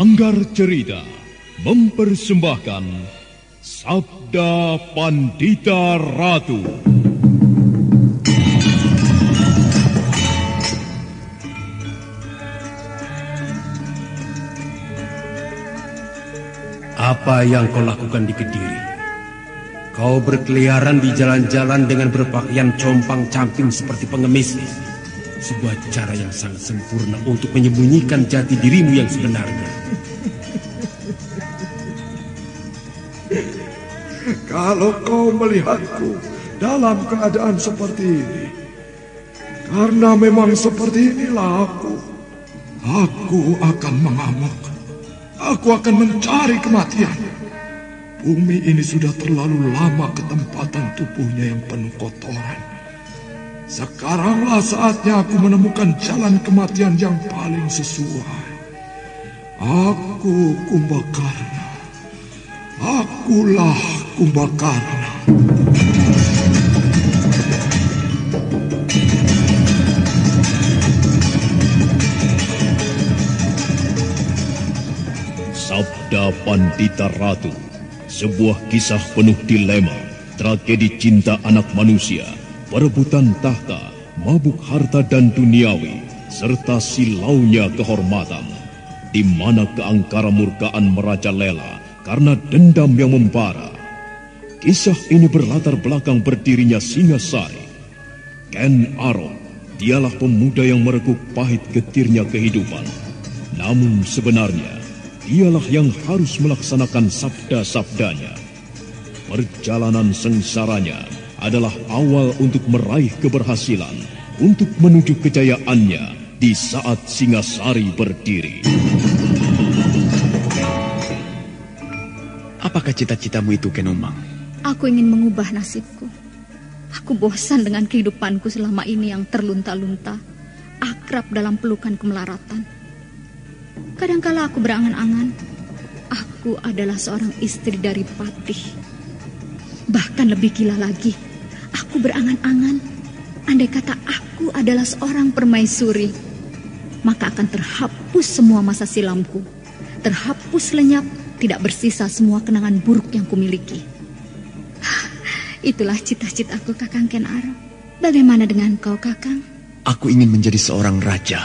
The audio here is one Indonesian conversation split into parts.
Sanggar Cerita mempersembahkan Sabda Pandita Ratu. Apa yang kau lakukan di Kediri? Kau berkeliaran di jalan-jalan dengan berpakaian compang-camping seperti pengemis. Sebuah cara yang sangat sempurna untuk menyembunyikan jati dirimu yang sebenarnya. Kalau kau melihatku dalam keadaan seperti ini, karena memang seperti inilah aku akan mengamuk. Aku akan mencari kematian. Bumi ini sudah terlalu lama ketempatan tubuhnya yang penuh kotoran. Sekaranglah saatnya aku menemukan jalan kematian yang paling sesuai. Aku Kumbakarna. Akulah Kumbakarna. Sabda Pandita Ratu, sebuah kisah penuh dilema, tragedi cinta anak manusia, perebutan tahta, mabuk harta dan duniawi, serta silaunya kehormatan, di mana keangkara murkaan merajalela karena dendam yang membara. Kisah ini berlatar belakang berdirinya Singasari. Ken Arok, dialah pemuda yang merekuk pahit getirnya kehidupan. Namun sebenarnya, dialah yang harus melaksanakan sabda-sabdanya. Perjalanan sengsaranya adalah awal untuk meraih keberhasilan, untuk menuju kejayaannya di saat Singasari berdiri. Apakah cita-citamu itu, Kenomang? Aku ingin mengubah nasibku. Aku bosan dengan kehidupanku selama ini yang terlunta-lunta, akrab dalam pelukan kemelaratan. Kadangkala aku berangan-angan, aku adalah seorang istri dari Patih. Bahkan lebih gila lagi, aku berangan-angan, andai kata aku adalah seorang permaisuri, maka akan terhapus semua masa silamku, terhapus lenyap, tidak bersisa semua kenangan buruk yang kumiliki. Itulah cita-citaku, Kakang Ken Arok. Bagaimana dengan kau, Kakang? Aku ingin menjadi seorang raja.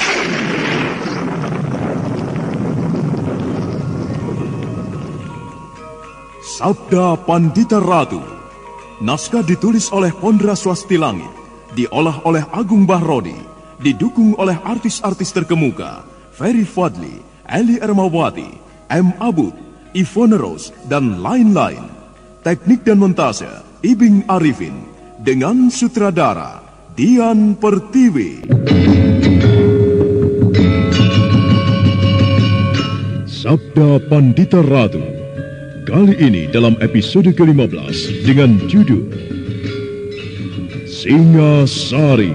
Sabda Pandita Ratu. Naskah ditulis oleh Pondra Swasti Langit, diolah oleh Agung Bahrodi, didukung oleh artis-artis terkemuka Ferry Fadli, Eli Ermawati, M. Abud, Ivone Rose, dan lain-lain. Teknik dan montase Ibing Arifin, dengan sutradara Dian Pertiwi. Sabda Pandita Ratu. Kali ini dalam episode ke-15 dengan judul Singasari.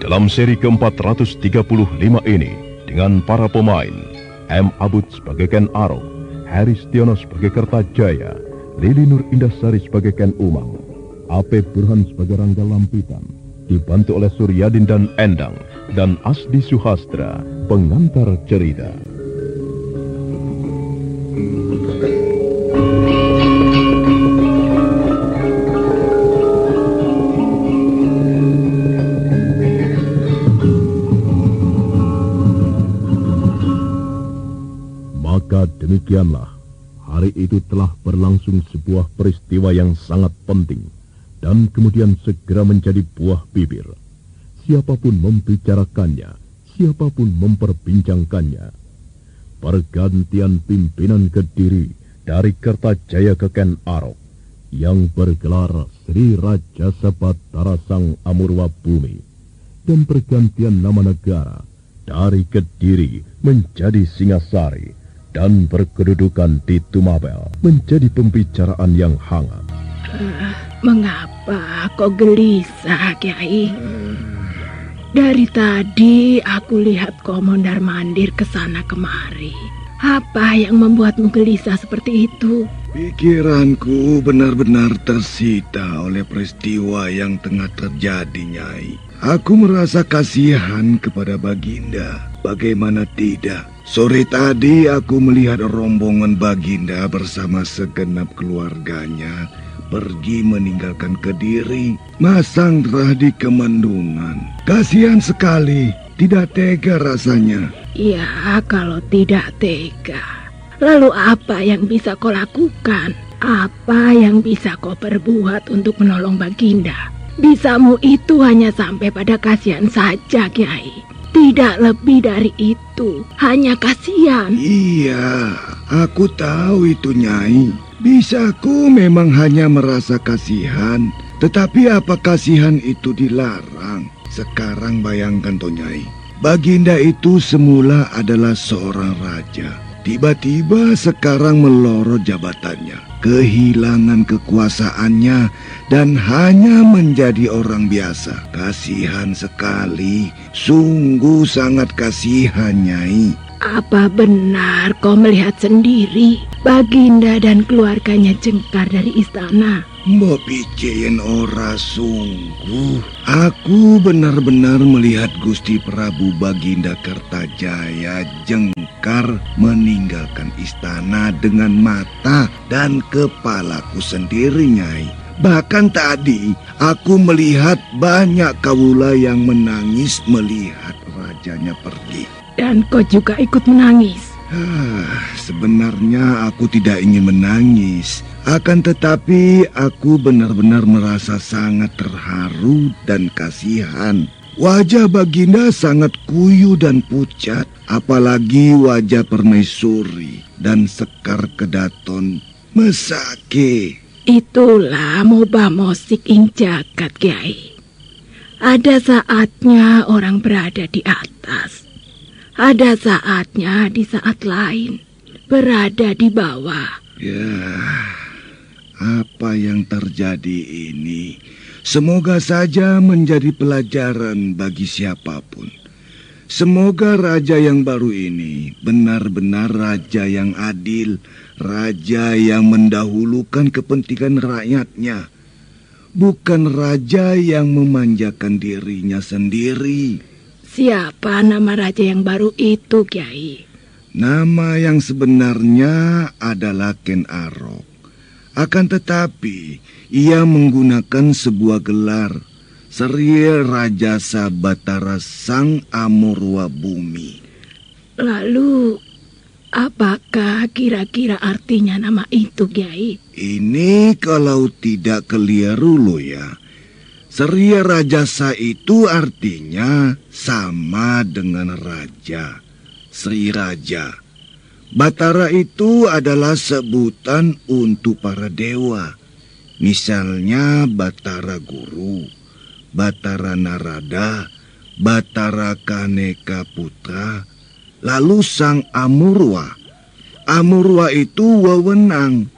Dalam seri ke-435 ini, dengan para pemain M. Abud sebagai Ken Arok, Heri Stiono sebagai Kertajaya, Lili Nur Indasari sebagai Ken Umang, A.P. Burhan sebagai Rangga Lampitan, dibantu oleh Suryadin dan Endang, dan Asdi Suhastra, pengantar cerita. Maka demikianlah, hari itu telah berlangsung sebuah peristiwa yang sangat penting dan kemudian segera menjadi buah bibir. Siapapun membicarakannya, siapapun memperbincangkannya. Pergantian pimpinan Kediri dari Kertajaya ke Ken Arok yang bergelar Sri Raja Sebatara Sang Amurwa Bumi, dan pergantian nama negara dari Kediri menjadi Singasari dan berkedudukan di Tumapel menjadi pembicaraan yang hangat. Mengapa kau gelisah, Kiai? Dari tadi aku lihat kau mondar-mandir ke sana kemari. Apa yang membuatmu gelisah seperti itu? Pikiranku benar-benar tersita oleh peristiwa yang tengah terjadi, Nyai. Aku merasa kasihan kepada Baginda. Bagaimana tidak? Sore tadi aku melihat rombongan Baginda bersama segenap keluarganya pergi meninggalkan Kediri, Masangrah di Kemandungan. Kasihan sekali, tidak tega rasanya. Ya, kalau tidak tega, lalu apa yang bisa kau lakukan? Apa yang bisa kau perbuat untuk menolong Baginda? Bisamu itu hanya sampai pada kasihan saja, Kiai. Tidak lebih dari itu, hanya kasihan. Iya, aku tahu itu, Nyai. Bisaku memang hanya merasa kasihan, tetapi apa kasihan itu dilarang? Sekarang bayangkan toh, Nyai. Baginda itu semula adalah seorang raja. Tiba-tiba sekarang melorot jabatannya, kehilangan kekuasaannya, dan hanya menjadi orang biasa. Kasihan sekali, sungguh sangat kasihan, Nyai. Apa benar kau melihat sendiri Baginda dan keluarganya jengkar dari istana? Mbok piceyen ora sungguh. Aku benar-benar melihat Gusti Prabu Baginda Kertajaya jengkar meninggalkan istana dengan mata dan kepalaku sendiri, Nyai. Bahkan tadi aku melihat banyak kawula yang menangis melihat rajanya pergi. Dan kau juga ikut menangis? Sebenarnya aku tidak ingin menangis. Akan tetapi aku benar-benar merasa sangat terharu dan kasihan. Wajah Baginda sangat kuyu dan pucat. Apalagi wajah Permaisuri dan Sekar Kedaton mesake. Itulah moba mosik ing jagat, Kiai. Ada saatnya orang berada di atas. Ada saatnya di saat lain berada di bawah. Ya, apa yang terjadi ini semoga saja menjadi pelajaran bagi siapapun. Semoga raja yang baru ini benar-benar raja yang adil, raja yang mendahulukan kepentingan rakyatnya, bukan raja yang memanjakan dirinya sendiri. Siapa nama raja yang baru itu, Kiai? Nama yang sebenarnya adalah Ken Arok. Akan tetapi, ia menggunakan sebuah gelar, Sri Rajasa Batara Sang Amurwa Bumi. Lalu, apakah kira-kira artinya nama itu, Kiai? Ini kalau tidak keliru loh ya. Sri Rajasa itu artinya sama dengan raja, Sri Raja. Batara itu adalah sebutan untuk para dewa. Misalnya Batara Guru, Batara Narada, Batara Kaneka Putra, lalu Sang Amurwa. Amurwa itu wewenang.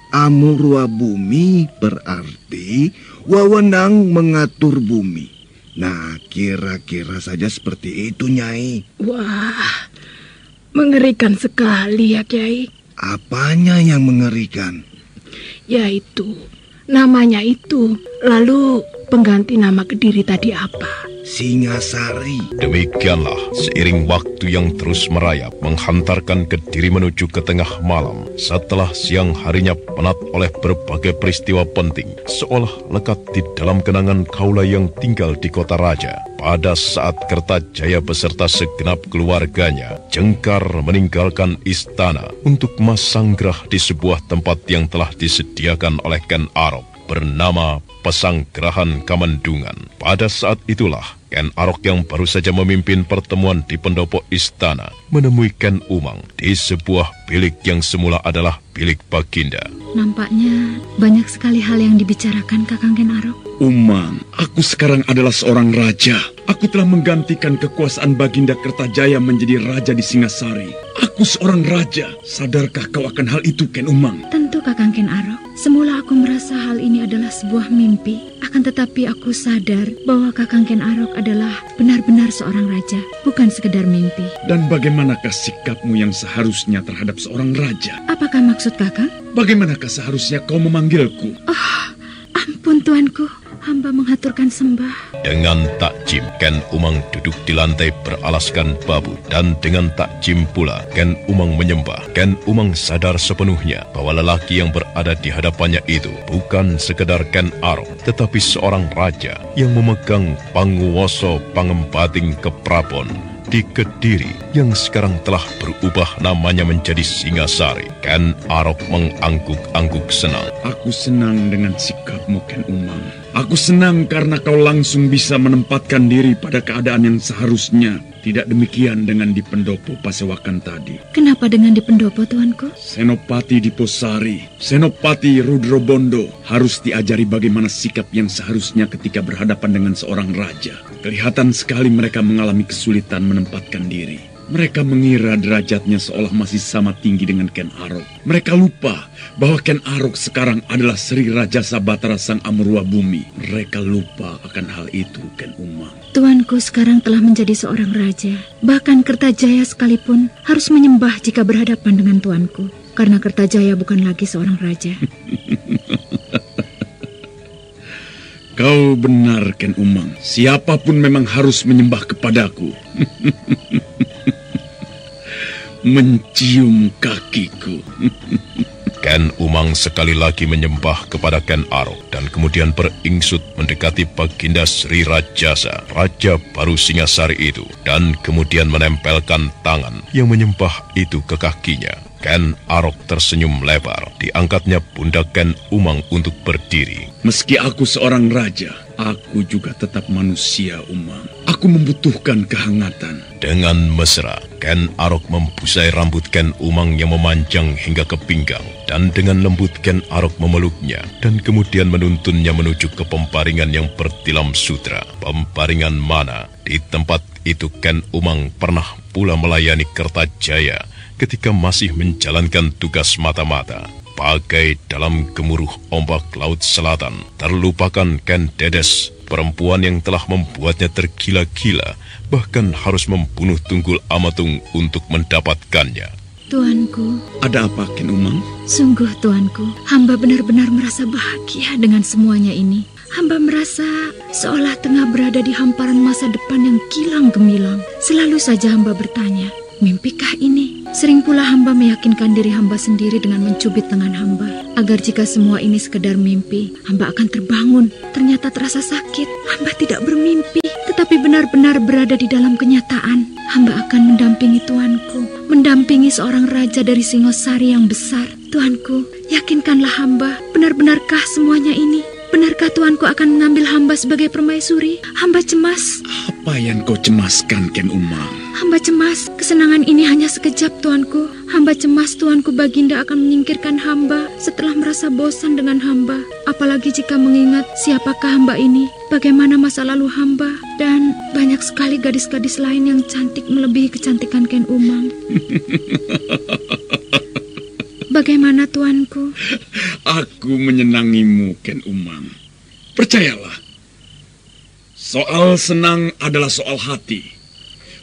Amurwa Bumi berarti wewenang mengatur bumi. Nah, kira-kira saja seperti itu, Nyai. Wah, mengerikan sekali ya, Kiai. Apanya yang mengerikan? Yaitu, namanya itu. Lalu, pengganti nama Kediri tadi apa? Singasari. Demikianlah seiring waktu yang terus merayap menghantarkan Kediri menuju ke tengah malam. Setelah siang harinya penat oleh berbagai peristiwa penting, seolah lekat di dalam kenangan kaula yang tinggal di kota raja. Pada saat Kertajaya beserta segenap keluarganya jengkar meninggalkan istana untuk masanggrah di sebuah tempat yang telah disediakan oleh Ken Arok bernama Pesanggrahan Kamandungan. Pada saat itulah Ken Arok yang baru saja memimpin pertemuan di pendopo istana menemui Ken Umang di sebuah bilik yang semula adalah bilik Baginda. Nampaknya banyak sekali hal yang dibicarakan Kakang Ken Arok. Umang, aku sekarang adalah seorang raja. Aku telah menggantikan kekuasaan Baginda Kertajaya menjadi raja di Singasari. Aku seorang raja. Sadarkah kau akan hal itu, Ken Umang? Tentu Kakang Ken Arok, semula aku merasa hal ini adalah sebuah mimpi. Akan tetapi aku sadar bahwa Kakang Ken Arok adalah benar-benar seorang raja, bukan sekedar mimpi. Dan bagaimanakah sikapmu yang seharusnya terhadap seorang raja? Apakah maksud Kakang? Bagaimanakah seharusnya kau memanggilku? Oh, ampun tuanku, hamba mengaturkan sembah. Dengan takjim, Ken Umang duduk di lantai beralaskan babu. Dan dengan takjim pula, Ken Umang menyembah. Ken Umang sadar sepenuhnya bahwa lelaki yang berada di hadapannya itu bukan sekedar Ken Arok, tetapi seorang raja yang memegang panguwasa Pangempating Keprabon di Kediri yang sekarang telah berubah namanya menjadi Singasari. Ken Arok mengangguk-angguk senang. Aku senang dengan sikapmu, Ken Umang. Aku senang karena kau langsung bisa menempatkan diri pada keadaan yang seharusnya. Tidak demikian dengan di Pendopo Pasewakan tadi. Kenapa dengan di Pendopo, tuanku? Senopati Diposari, Senopati Rudrobondo harus diajari bagaimana sikap yang seharusnya ketika berhadapan dengan seorang raja. Kelihatan sekali mereka mengalami kesulitan menempatkan diri. Mereka mengira derajatnya seolah masih sama tinggi dengan Ken Arok. Mereka lupa bahwa Ken Arok sekarang adalah Sri Raja Sabatara Sang Amurwa Bumi. Mereka lupa akan hal itu, Ken Umang. Tuanku sekarang telah menjadi seorang raja. Bahkan Kertajaya sekalipun harus menyembah jika berhadapan dengan tuanku. Karena Kertajaya bukan lagi seorang raja. Kau benar, Ken Umang. Siapapun memang harus menyembah kepadaku. Mencium kakiku. Ken Umang sekali lagi menyembah kepada Ken Arok dan kemudian beringsut mendekati Baginda Sri Rajasa, Raja baru Singasari itu, dan kemudian menempelkan tangan yang menyembah itu ke kakinya. Ken Arok tersenyum lebar. Diangkatnya pundak Ken Umang untuk berdiri. Meski aku seorang raja, aku juga tetap manusia, Umang. Aku membutuhkan kehangatan. Dengan mesra, Ken Arok membusai rambut Ken Umang yang memanjang hingga ke pinggang. Dan dengan lembut Ken Arok memeluknya dan kemudian menuntunnya menuju ke pemparingan yang bertilam sutra. Pemparingan mana? Di tempat itu Ken Umang pernah pula melayani Kertajaya ketika masih menjalankan tugas mata-mata. Bagai dalam gemuruh ombak laut selatan, terlupakan Ken Dedes, perempuan yang telah membuatnya tergila-gila, bahkan harus membunuh Tunggul Amatung untuk mendapatkannya. Tuanku. Ada apa, Ken Umang? Sungguh, tuanku, hamba benar-benar merasa bahagia dengan semuanya ini. Hamba merasa seolah tengah berada di hamparan masa depan yang kilang gemilang. Selalu saja hamba bertanya, mimpikah ini? Sering pula hamba meyakinkan diri hamba sendiri dengan mencubit tangan hamba, agar jika semua ini sekedar mimpi, hamba akan terbangun. Ternyata terasa sakit, hamba tidak bermimpi, tetapi benar-benar berada di dalam kenyataan. Hamba akan mendampingi tuanku, mendampingi seorang raja dari Singosari yang besar. Tuanku, yakinkanlah hamba, benar-benarkah semuanya ini? Benarkah tuanku akan mengambil hamba sebagai permaisuri? Hamba cemas. Apa yang kau cemaskan, Ken Umang? Hamba cemas, kesenangan ini hanya sekejap, tuanku. Hamba cemas tuanku Baginda akan menyingkirkan hamba setelah merasa bosan dengan hamba. Apalagi jika mengingat siapakah hamba ini, bagaimana masa lalu hamba, dan banyak sekali gadis-gadis lain yang cantik melebihi kecantikan Ken Umang. Bagaimana tuanku? Aku menyenangimu, Ken Umang. Percayalah, soal senang adalah soal hati,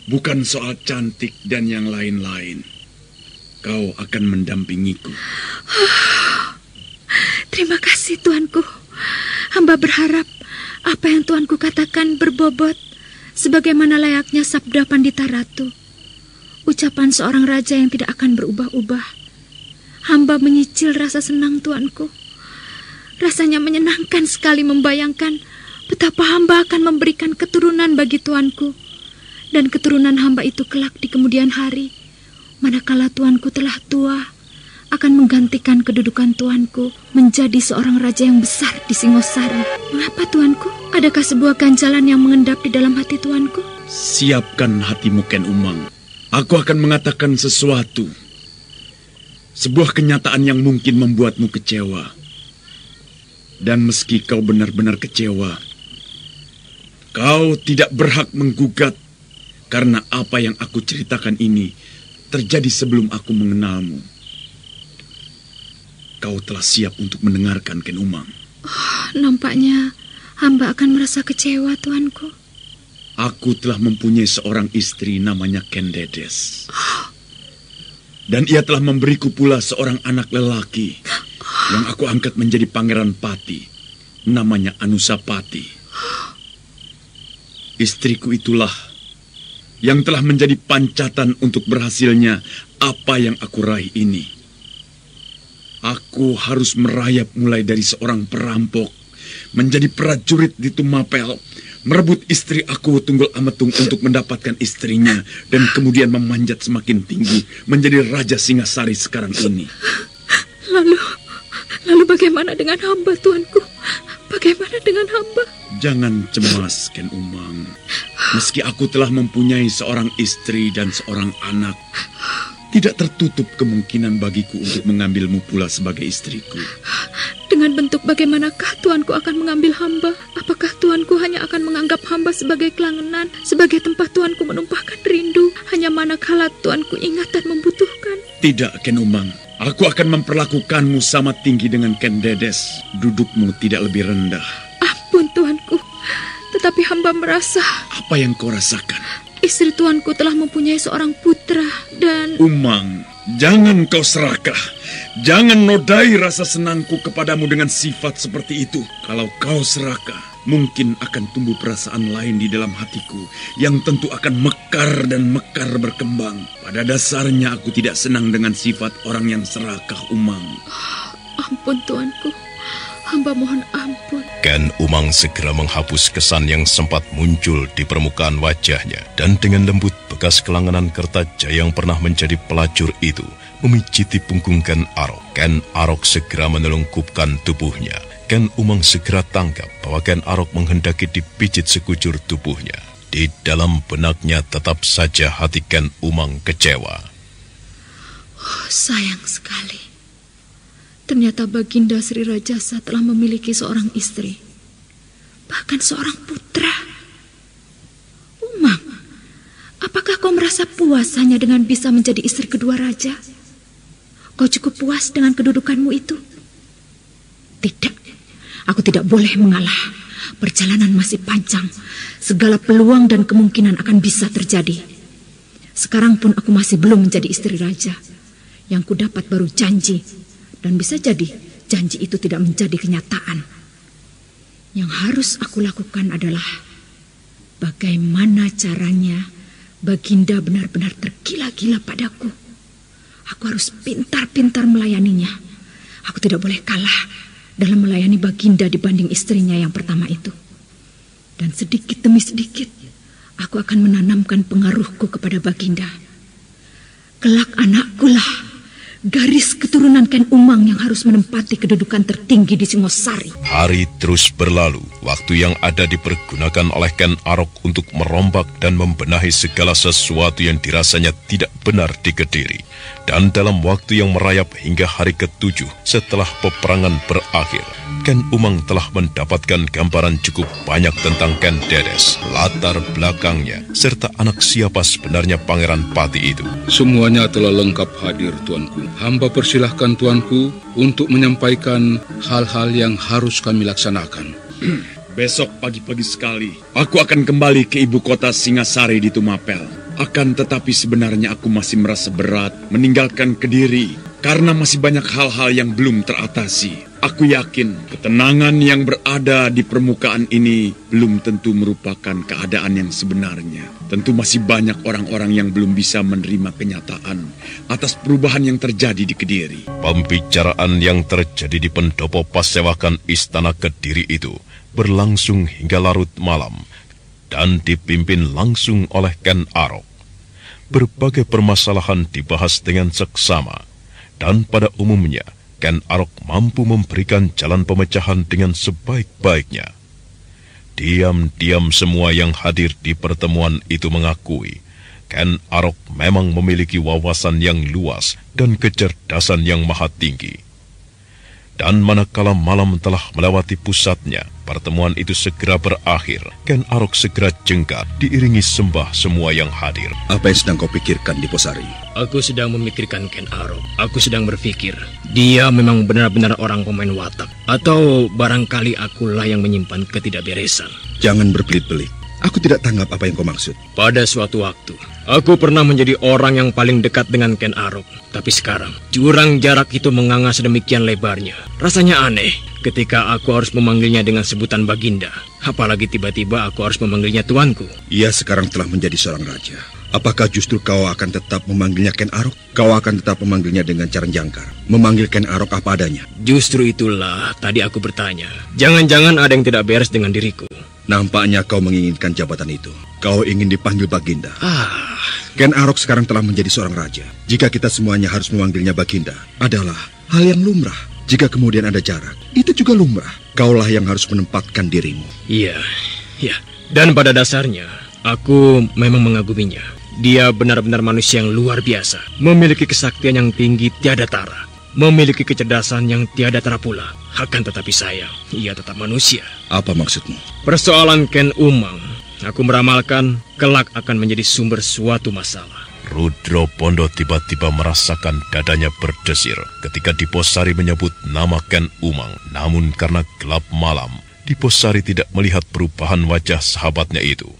bukan soal cantik dan yang lain-lain. Kau akan mendampingiku. Terima kasih, tuanku. Hamba berharap apa yang tuanku katakan berbobot, sebagaimana layaknya sabda Pandita Ratu. Ucapan seorang raja yang tidak akan berubah-ubah. Hamba menyicil rasa senang, tuanku. Rasanya menyenangkan sekali membayangkan betapa hamba akan memberikan keturunan bagi tuanku. Dan keturunan hamba itu kelak di kemudian hari, manakala tuanku telah tua, akan menggantikan kedudukan tuanku menjadi seorang raja yang besar di Singosari. Mengapa, tuanku? Adakah sebuah ganjalan yang mengendap di dalam hati tuanku? Siapkan hatimu, Ken Umang. Aku akan mengatakan sesuatu. Sebuah kenyataan yang mungkin membuatmu kecewa. Dan meski kau benar-benar kecewa, kau tidak berhak menggugat karena apa yang aku ceritakan ini terjadi sebelum aku mengenalmu. kau telah siap untuk mendengarkan, Ken Umang? Nampaknya hamba akan merasa kecewa, tuanku. Aku telah mempunyai seorang istri namanya Ken Dedes. Dan ia telah memberiku pula seorang anak lelaki yang aku angkat menjadi Pangeran Pati, namanya Anusapati. Istriku itulah yang telah menjadi pancatan untuk berhasilnya apa yang aku raih ini. Aku harus merayap mulai dari seorang perampok, menjadi prajurit di Tumapel, merebut istri aku Tunggul Ametung untuk mendapatkan istrinya, dan kemudian memanjat semakin tinggi menjadi Raja Singasari sekarang ini. Lalu bagaimana dengan hamba, tuanku? Bagaimana dengan hamba? Jangan cemas, Ken Umang. Meski aku telah mempunyai seorang istri dan seorang anak, tidak tertutup kemungkinan bagiku untuk mengambilmu pula sebagai istriku. Dengan bentuk bagaimanakah tuanku akan mengambil hamba? Apakah tuanku hanya akan menganggap hamba sebagai kelangenan, sebagai tempat tuanku menumpahkan rindu, hanya manakala tuanku ingat dan membutuhkan? Tidak, Ken Umang. Aku akan memperlakukanmu sama tinggi dengan Ken Dedes. Dudukmu tidak lebih rendah. Ampun, tuanku. Tetapi hamba merasa... Apa yang kau rasakan? Istri tuanku telah mempunyai seorang putra dan... Umang, jangan kau serakah. Jangan nodai rasa senangku kepadamu dengan sifat seperti itu. Kalau kau serakah, mungkin akan tumbuh perasaan lain di dalam hatiku yang tentu akan mekar dan mekar berkembang. Pada dasarnya aku tidak senang dengan sifat orang yang serakah, Umang. Ampun, tuanku. Hamba mohon ampun. Ken Umang segera menghapus kesan yang sempat muncul di permukaan wajahnya, dan dengan lembut bekas kelangenan Kertajaya yang pernah menjadi pelacur itu memijiti punggung Ken Arok. Ken Arok segera menelungkupkan tubuhnya. Ken Umang segera tangkap bahwa Ken Arok menghendaki dipijit sekujur tubuhnya. Di dalam benaknya tetap saja hati Ken Umang kecewa. Sayang sekali. Ternyata Baginda Sri Rajasa telah memiliki seorang istri, bahkan seorang putra. Umang, apakah kau merasa puas hanya dengan bisa menjadi istri kedua raja? Kau cukup puas dengan kedudukanmu itu? Tidak, aku tidak boleh mengalah. Perjalanan masih panjang. Segala peluang dan kemungkinan akan bisa terjadi. Sekarang pun aku masih belum menjadi istri raja. Yang kudapat baru janji. Dan bisa jadi janji itu tidak menjadi kenyataan. Yang harus aku lakukan adalah bagaimana caranya Baginda benar-benar tergila-gila padaku. Aku harus pintar-pintar melayaninya. Aku tidak boleh kalah dalam melayani Baginda dibanding istrinya yang pertama itu. Dan sedikit demi sedikit aku akan menanamkan pengaruhku kepada Baginda. Kelak anakku lah garis keturunan Ken Umang yang harus menempati kedudukan tertinggi di Singosari. Hari terus berlalu. Waktu yang ada dipergunakan oleh Ken Arok untuk merombak dan membenahi segala sesuatu yang dirasanya tidak benar di Kediri. Dan dalam waktu yang merayap hingga hari ke-7 setelah peperangan berakhir, Ken Umang telah mendapatkan gambaran cukup banyak tentang Ken Dedes, latar belakangnya, serta anak siapa sebenarnya Pangeran Pati itu. Semuanya telah lengkap hadir, tuanku. Hamba persilahkan tuanku untuk menyampaikan hal-hal yang harus kami laksanakan. Besok pagi-pagi sekali, aku akan kembali ke ibu kota Singasari di Tumapel. Akan tetapi sebenarnya aku masih merasa berat meninggalkan Kediri karena masih banyak hal-hal yang belum teratasi. Aku yakin ketenangan yang berada di permukaan ini belum tentu merupakan keadaan yang sebenarnya. Tentu masih banyak orang-orang yang belum bisa menerima kenyataan atas perubahan yang terjadi di Kediri. Pembicaraan yang terjadi di pendopo pasewakan Istana Kediri itu berlangsung hingga larut malam dan dipimpin langsung oleh Ken Arok. Berbagai permasalahan dibahas dengan seksama, dan pada umumnya Ken Arok mampu memberikan jalan pemecahan dengan sebaik-baiknya. Diam-diam semua yang hadir di pertemuan itu mengakui Ken Arok memang memiliki wawasan yang luas dan kecerdasan yang maha tinggi. Dan manakala malam telah melewati pusatnya, Pertemuan itu segera berakhir. Ken Arok segera jengkat, diiringi sembah semua yang hadir. Apa yang sedang kau pikirkan, Diposari? Aku sedang memikirkan Ken Arok. Aku sedang berpikir, dia memang benar-benar orang pemain watak. Atau barangkali akulah yang menyimpan ketidakberesan. Jangan berbelit-belit. Aku tidak tanggap apa yang kau maksud. Pada suatu waktu, aku pernah menjadi orang yang paling dekat dengan Ken Arok. Tapi sekarang, jurang jarak itu menganga sedemikian lebarnya. Rasanya aneh ketika aku harus memanggilnya dengan sebutan Baginda. Apalagi tiba-tiba aku harus memanggilnya tuanku. Ia sekarang telah menjadi seorang raja. Apakah justru kau akan tetap memanggilnya Ken Arok? Kau akan tetap memanggilnya dengan cara jangkar, memanggil Ken Arok apa adanya? Justru itulah tadi aku bertanya. Jangan-jangan ada yang tidak beres dengan diriku. Nampaknya kau menginginkan jabatan itu. Kau ingin dipanggil Baginda. Ken Arok sekarang telah menjadi seorang raja. Jika kita semuanya harus memanggilnya Baginda, adalah hal yang lumrah. Jika kemudian ada jarak, itu juga lumrah. Kaulah yang harus menempatkan dirimu. Iya. Dan pada dasarnya, aku memang mengaguminya. Dia benar-benar manusia yang luar biasa. Memiliki kesaktian yang tinggi tiada tara. Memiliki kecerdasan yang tiada tara pula. Akan tetapi sayang, ia tetap manusia. Apa maksudmu? Persoalan Ken Umang, aku meramalkan kelak akan menjadi sumber suatu masalah. Rudro Bondo tiba-tiba merasakan dadanya berdesir ketika Diposari menyebut nama Ken Umang. Namun karena gelap malam, Diposari tidak melihat perubahan wajah sahabatnya itu.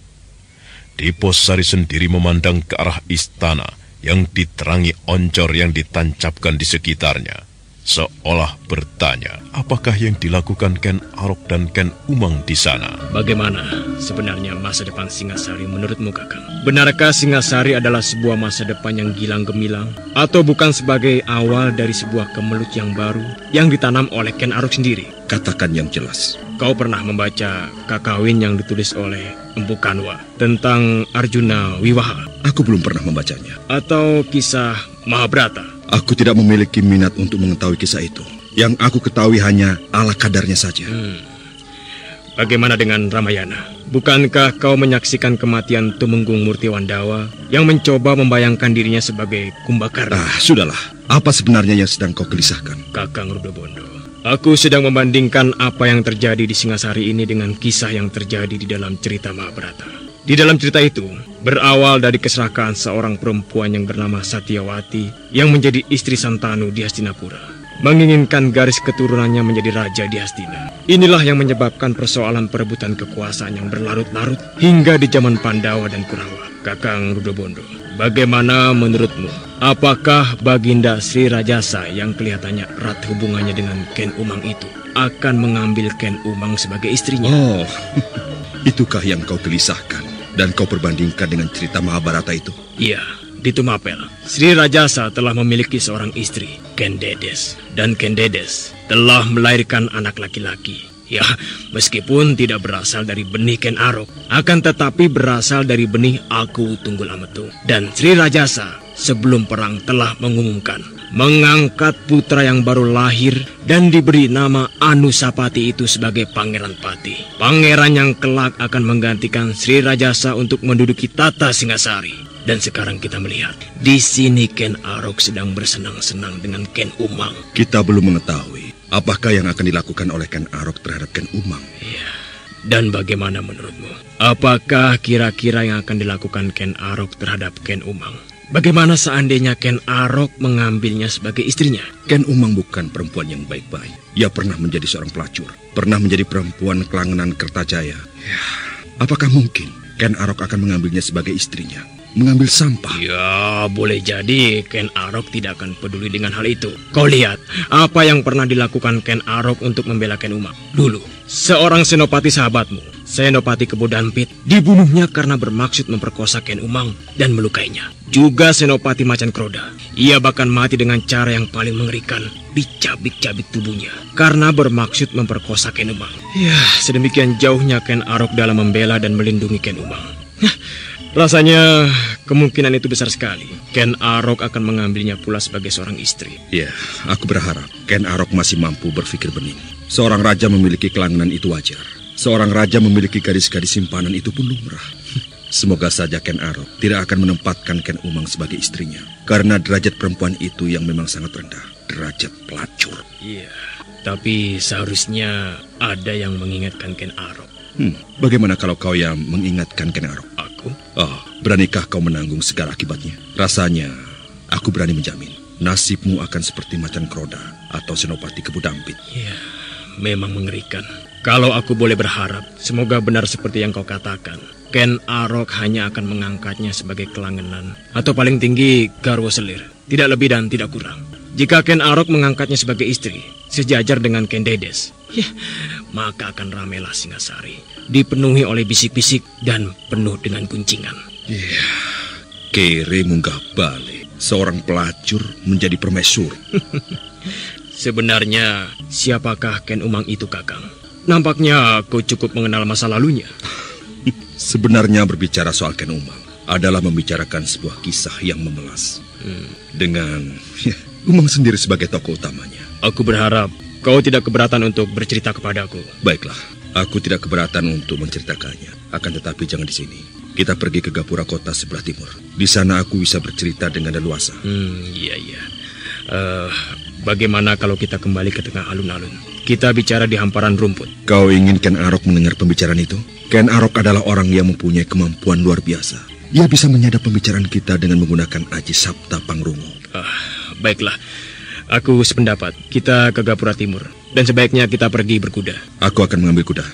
Diposari sendiri memandang ke arah istana yang diterangi oncor yang ditancapkan di sekitarnya, seolah bertanya apakah yang dilakukan Ken Arok dan Ken Umang di sana. Bagaimana sebenarnya masa depan Singasari menurutmu, Kakang? Benarkah Singasari adalah sebuah masa depan yang gilang gemilang, atau bukan sebagai awal dari sebuah kemelut yang baru yang ditanam oleh Ken Arok sendiri? Katakan yang jelas. Kau pernah membaca Kakawin yang ditulis oleh Empu Kanwa tentang Arjuna Wiwaha? Aku belum pernah membacanya. Atau kisah Mahabharata? Aku tidak memiliki minat untuk mengetahui kisah itu. Yang aku ketahui hanya ala kadarnya saja. Bagaimana dengan Ramayana? Bukankah kau menyaksikan kematian Tumenggung Murtiwandawa yang mencoba membayangkan dirinya sebagai Kumbakarna? Sudahlah. Apa sebenarnya yang sedang kau gelisahkan? Kakang Rudobondo, aku sedang membandingkan apa yang terjadi di Singasari ini dengan kisah yang terjadi di dalam cerita Mahabharata. Di dalam cerita itu, berawal dari keserakaan seorang perempuan yang bernama Satyawati yang menjadi istri Santanu di Hastinapura, menginginkan garis keturunannya menjadi raja di Hastina. Inilah yang menyebabkan persoalan perebutan kekuasaan yang berlarut-larut hingga di zaman Pandawa dan Kurawa. Kakang Rudobondo, bagaimana menurutmu? Apakah Baginda Sri Rajasa yang kelihatannya erat hubungannya dengan Ken Umang itu akan mengambil Ken Umang sebagai istrinya? Oh, itukah yang kau gelisahkan dan kau perbandingkan dengan cerita Mahabharata itu? Iya, di Tumapel, Sri Rajasa telah memiliki seorang istri, Ken Dedes. Dan Ken Dedes telah melahirkan anak laki-laki. Ya, meskipun tidak berasal dari benih Ken Arok, akan tetapi berasal dari benih Aku Tunggul Ametung. Dan Sri Rajasa sebelum perang telah mengumumkan mengangkat putra yang baru lahir dan diberi nama Anusapati itu sebagai Pangeran Pati. Pangeran yang kelak akan menggantikan Sri Rajasa untuk menduduki tata Singasari. Dan sekarang kita melihat di sini Ken Arok sedang bersenang-senang dengan Ken Umang. Kita belum mengetahui apakah yang akan dilakukan oleh Ken Arok terhadap Ken Umang. Iya. Dan bagaimana menurutmu? Apakah kira-kira yang akan dilakukan Ken Arok terhadap Ken Umang? Bagaimana seandainya Ken Arok mengambilnya sebagai istrinya? Ken Umang bukan perempuan yang baik-baik. Ia pernah menjadi seorang pelacur, pernah menjadi perempuan kelangenan Kertajaya. Ya, apakah mungkin Ken Arok akan mengambilnya sebagai istrinya? Mengambil sampah? Ya, boleh jadi Ken Arok tidak akan peduli dengan hal itu. Kau lihat, apa yang pernah dilakukan Ken Arok untuk membela Ken Umang. Dulu, seorang senopati sahabatmu, Senopati Kebo Dampit, dibunuhnya karena bermaksud memperkosa Ken Umang dan melukainya. Juga Senopati Macan Kroda, ia bahkan mati dengan cara yang paling mengerikan, dicabik-cabik tubuhnya karena bermaksud memperkosa Ken Umang. Ya, sedemikian jauhnya Ken Arok dalam membela dan melindungi Ken Umang. Rasanya kemungkinan itu besar sekali. Ken Arok akan mengambilnya pula sebagai seorang istri. Ya, aku berharap Ken Arok masih mampu berpikir bening. Seorang raja memiliki kelangenan itu wajar. Seorang raja memiliki gadis-gadis simpanan itu pun lumrah. Semoga saja Ken Arok tidak akan menempatkan Ken Umang sebagai istrinya. Karena derajat perempuan itu yang memang sangat rendah. Derajat pelacur. Iya, Tapi seharusnya ada yang mengingatkan Ken Arok. Bagaimana kalau kau yang mengingatkan Ken Arok? Aku? Beраnikah kau menanggung segala akibatnya? Rasanya, aku berani menjamin, nasibmu akan seperti Macan Kroda atau Senopati Kebu Dampit. Ya, memang mengerikan. Kalau aku boleh berharap, semoga benar seperti yang kau katakan. Ken Arok hanya akan mengangkatnya sebagai kelangenan, atau paling tinggi garwo selir. Tidak lebih dan tidak kurang. Jika Ken Arok mengangkatnya sebagai istri, sejajar dengan Ken Dedes, maka akan ramailah Singasari, dipenuhi oleh bisik-bisik dan penuh dengan guncingan. Kere munggah balik, seorang pelacur menjadi permaisuri. Sebenarnya, siapakah Ken Umang itu, Kakang? Nampaknya kau cukup mengenal masa lalunya. Sebenarnya berbicara soal Ken Umang adalah membicarakan sebuah kisah yang memelas. Dengan Umang sendiri sebagai tokoh utamanya. Aku berharap kau tidak keberatan untuk bercerita kepadaku. Baiklah, aku tidak keberatan untuk menceritakannya. Akan tetapi jangan di sini. Kita pergi ke Gapura kota sebelah timur. Di sana aku bisa bercerita dengan leluasa. Iya. Bagaimana kalau kita kembali ke tengah alun-alun? Kita bicara di hamparan rumput. Kau ingin Ken Arok mendengar pembicaraan itu? Ken Arok adalah orang yang mempunyai kemampuan luar biasa. Ia bisa menyadap pembicaraan kita dengan menggunakan Aji Sabta Pangrungu. Baiklah, aku sependapat. Kita ke Gapura Timur. Dan sebaiknya kita pergi berkuda. Aku akan mengambil kuda.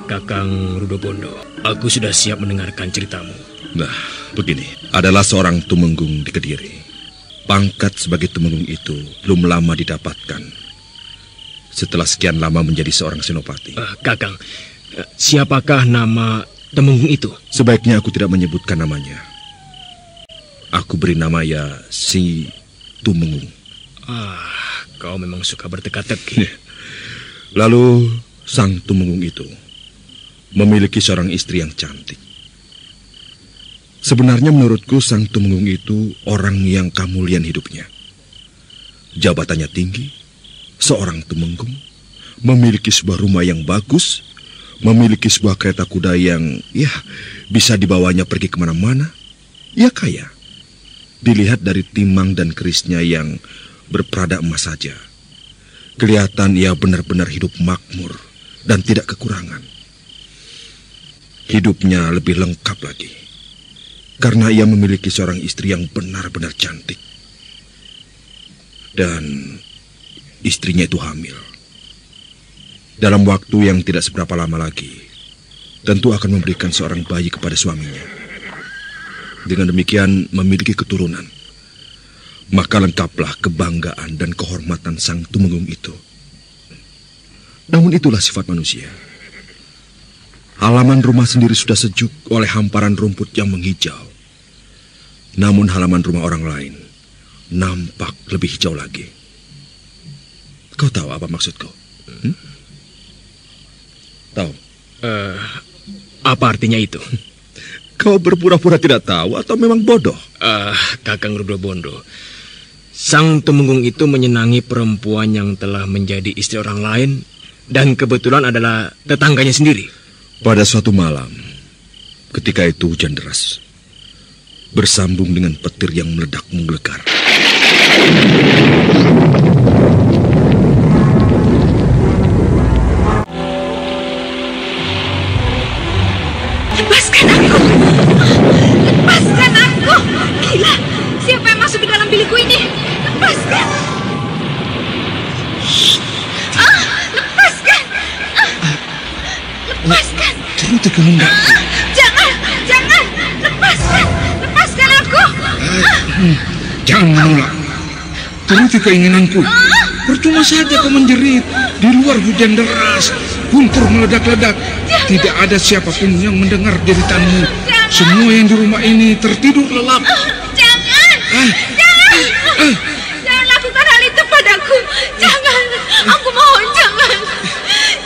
Kakang Rudobondo, aku sudah siap mendengarkan ceritamu. Nah, begini. Adalah seorang tumenggung di Kediri. Pangkat sebagai tumenggung itu belum lama didapatkan. Setelah sekian lama menjadi seorang senopati. Kakang, siapakah nama tumenggung itu? Sebaiknya aku tidak menyebutkan namanya. Aku beri nama ya si Tumenggung. Kau memang suka berteka-teki. Lalu sang Tumenggung itu memiliki seorang istri yang cantik. Sebenarnya menurutku sang Tumenggung itu orang yang kemuliaan hidupnya. Jabatannya tinggi, seorang tumenggung, memiliki sebuah rumah yang bagus, memiliki sebuah kereta kuda yang bisa dibawanya pergi kemana-mana. Ia kaya. Dilihat dari timang dan kerisnya yang berperada emas saja, kelihatan ia benar-benar hidup makmur dan tidak kekurangan. Hidupnya lebih lengkap lagi, karena ia memiliki seorang istri yang benar-benar cantik. Dan istrinya itu hamil. Dalam waktu yang tidak seberapa lama lagi, tentu akan memberikan seorang bayi kepada suaminya. Dengan demikian memiliki keturunan. Maka lengkaplah kebanggaan dan kehormatan sang tumenggung itu. Namun itulah sifat manusia. Halaman rumah sendiri sudah sejuk oleh hamparan rumput yang menghijau. Namun halaman rumah orang lain nampak lebih hijau lagi. Kau tahu apa maksudku? Tahu? Apa artinya itu? Kau berpura-pura tidak tahu atau memang bodoh? Kakang Rudobondo, sang tumenggung itu menyenangi perempuan yang telah menjadi istri orang lain dan kebetulan adalah tetangganya sendiri. Pada suatu malam, ketika itu hujan deras, bersambung dengan petir yang meledak menggelegar. Lepaskan aku! Lepaskan aku! Gila! Siapa yang masuk ke dalam bilikku ini? Lepaskan! Lepaskan! Lepaskan! Jangan! Jangan! Lepaskan! Lepaskan aku! Jangan menolak. Turuti keinginanku. Percuma saja kau menjerit. Di luar hujan deras, guntur meledak-ledak. Tidak ada siapapun yang mendengar jeritanmu. Semua yang di rumah ini tertidur lelap. Jangan! Jangan! Jangan lakukan hal itu padaku. Jangan! Aku mohon, jangan!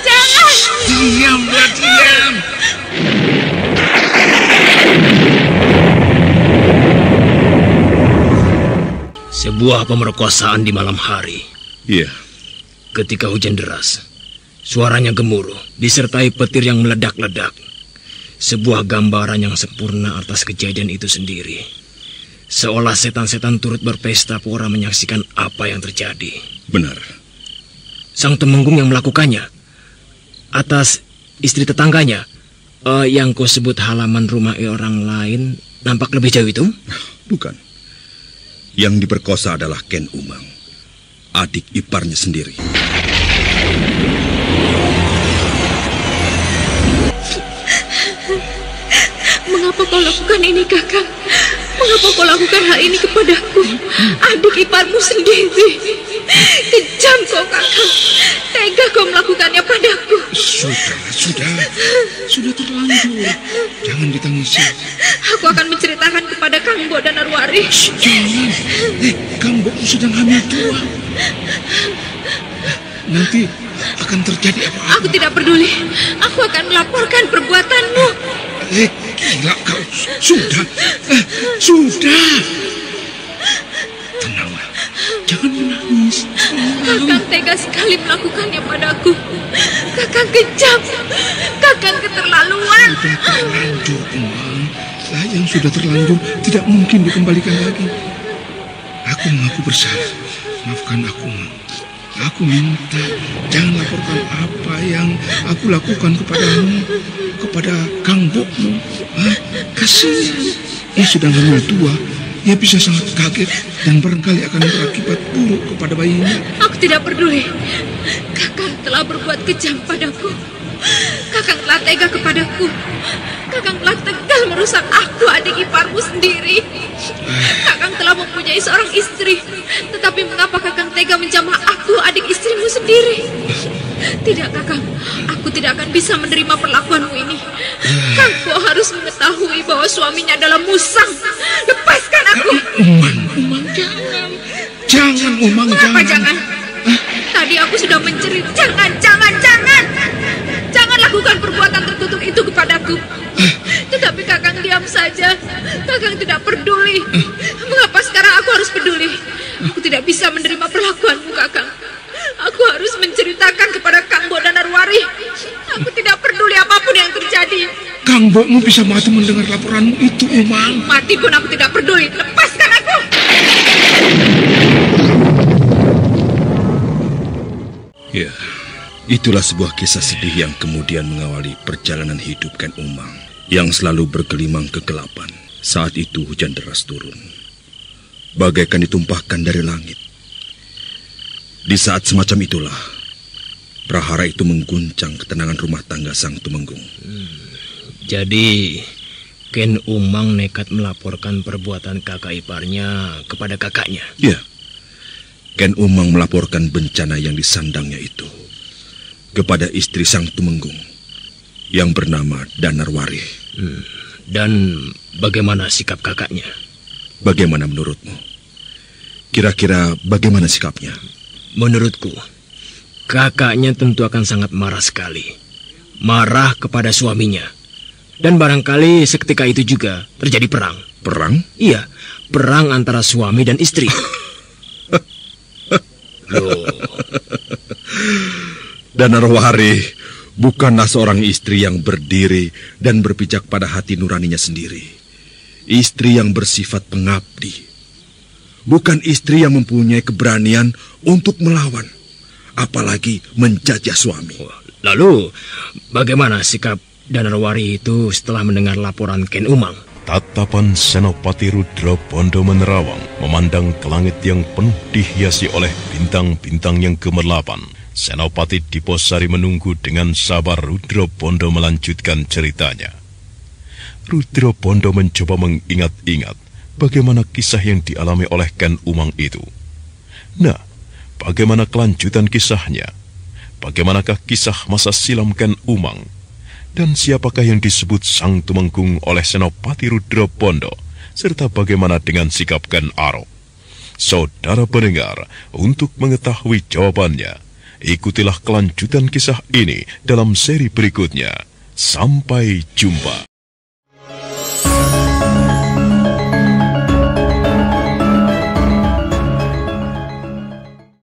Jangan! Diamlah, diam! Sebuah pemerkosaan di malam hari. Iya. Ketika hujan deras, suaranya gemuruh, disertai petir yang meledak-ledak. sebuah gambaran yang sempurna atas kejadian itu sendiri. Seolah setan-setan turut berpesta pora menyaksikan apa yang terjadi. Benar. Sang Temenggung yang melakukannya atas istri tetangganya, yang kau sebut halaman rumah orang lain, nampak lebih jauh itu? Bukan. Yang diperkosa adalah Ken Umang, adik iparnya sendiri. Mengapa kau lakukan ini, Kakang? Mengapa kau lakukan hal ini kepadaku, adik iparmu sendiri? Kejam kau, Kakang. Tega kau melakukannya padaku. Sudah terlanjur. Jangan ditangisi. Aku akan menceritakan kepada Kang Bo dan Narwari. Jangan. Kang Bo sedang hamil tua. Nanti akan terjadi apa-apa. Aku tidak peduli. Aku akan melaporkan perbuatanmu. Gila kau. Sudah. Tenanglah. Jangan menangis. Kakang tega sekali melakukannya padaku. Kakang kejam. Kakang keterlaluan. Sudah terlanjur, Umang. Yang sudah terlanjur tidak mungkin dikembalikan lagi. Aku mengaku bersalah. Maafkan aku, Umang. Aku minta jangan laporkan apa yang aku lakukan kepadamu, kepada Kang Bokmu. Kasihan. Ia sudah hamil tua. Ia bisa sangat kaget dan barangkali akan berakibat buruk kepada bayinya. Aku tidak peduli. Kakang telah berbuat kejam padaku. Kakang telah tega kepadaku. Kakang telah tegal merusak aku, adik iparmu sendiri. Kakang telah mempunyai seorang istri, tetapi mengapa Kakang tega menjamah aku, adik istrimu sendiri? Tidak, Kakang. Aku tidak akan bisa menerima perlakuanmu ini. Kang harus mengetahui bahwa suaminya adalah musang. Lepaskan aku. Umang, jangan. Jangan, Umang, mengapa jangan? Tadi aku sudah menjerit. Jangan. Jangan lakukan perbuatan terkutuk itu kepadaku. Tetapi Kakang diam saja. Kakang tidak peduli. Mengapa sekarang aku harus peduli? Aku tidak bisa menerima perlakuanmu, Kakang. Aku harus menceritakan kepada Kang Bo dan Narwari. Aku tidak peduli apapun yang terjadi. Kang Bomu bisa mati mendengar laporanmu itu, Umang. Mati pun aku tidak peduli. Lepaskan aku. Ya, itulah sebuah kisah sedih yang kemudian mengawali perjalanan hidup Ken Umang yang selalu bergelimang kegelapan. Saat itu hujan deras turun, bagaikan ditumpahkan dari langit. Di saat semacam itulah, prahara itu mengguncang ketenangan rumah tangga sang Tumenggung. Jadi, Ken Umang nekat melaporkan perbuatan kakak iparnya kepada kakaknya. Ya, Ken Umang melaporkan bencana yang disandangnya itu kepada istri sang Tumenggung yang bernama Danarwari. Dan bagaimana sikap kakaknya? Bagaimana menurutmu? Kira-kira bagaimana sikapnya? Menurutku, kakaknya tentu akan sangat marah sekali. Marah kepada suaminya. Dan barangkali seketika itu juga terjadi perang. Perang? Iya, perang antara suami dan istri. Loh. Danarwari bukanlah seorang istri yang berdiri dan berpijak pada hati nuraninya sendiri. Istri yang bersifat pengabdi. Bukan istri yang mempunyai keberanian untuk melawan, apalagi menjajah suami. Lalu, bagaimana sikap Danarwari itu setelah mendengar laporan Ken Umang? Tatapan Senopati Rudra Bondo menerawang, memandang ke langit yang penuh dihiasi oleh bintang-bintang yang gemerlapan. Senopati Diposari menunggu dengan sabar Rudra Bondo melanjutkan ceritanya. Rudra Bondo mencoba mengingat-ingat bagaimana kisah yang dialami oleh Ken Umang itu. Nah, bagaimana kelanjutan kisahnya? Bagaimanakah kisah masa silam Ken Umang? Dan siapakah yang disebut Sang Tumenggung oleh Senopati Rudra Bondo? Serta bagaimana dengan sikap Ken Arok? Saudara pendengar, untuk mengetahui jawabannya, ikutilah kelanjutan kisah ini dalam seri berikutnya. Sampai jumpa.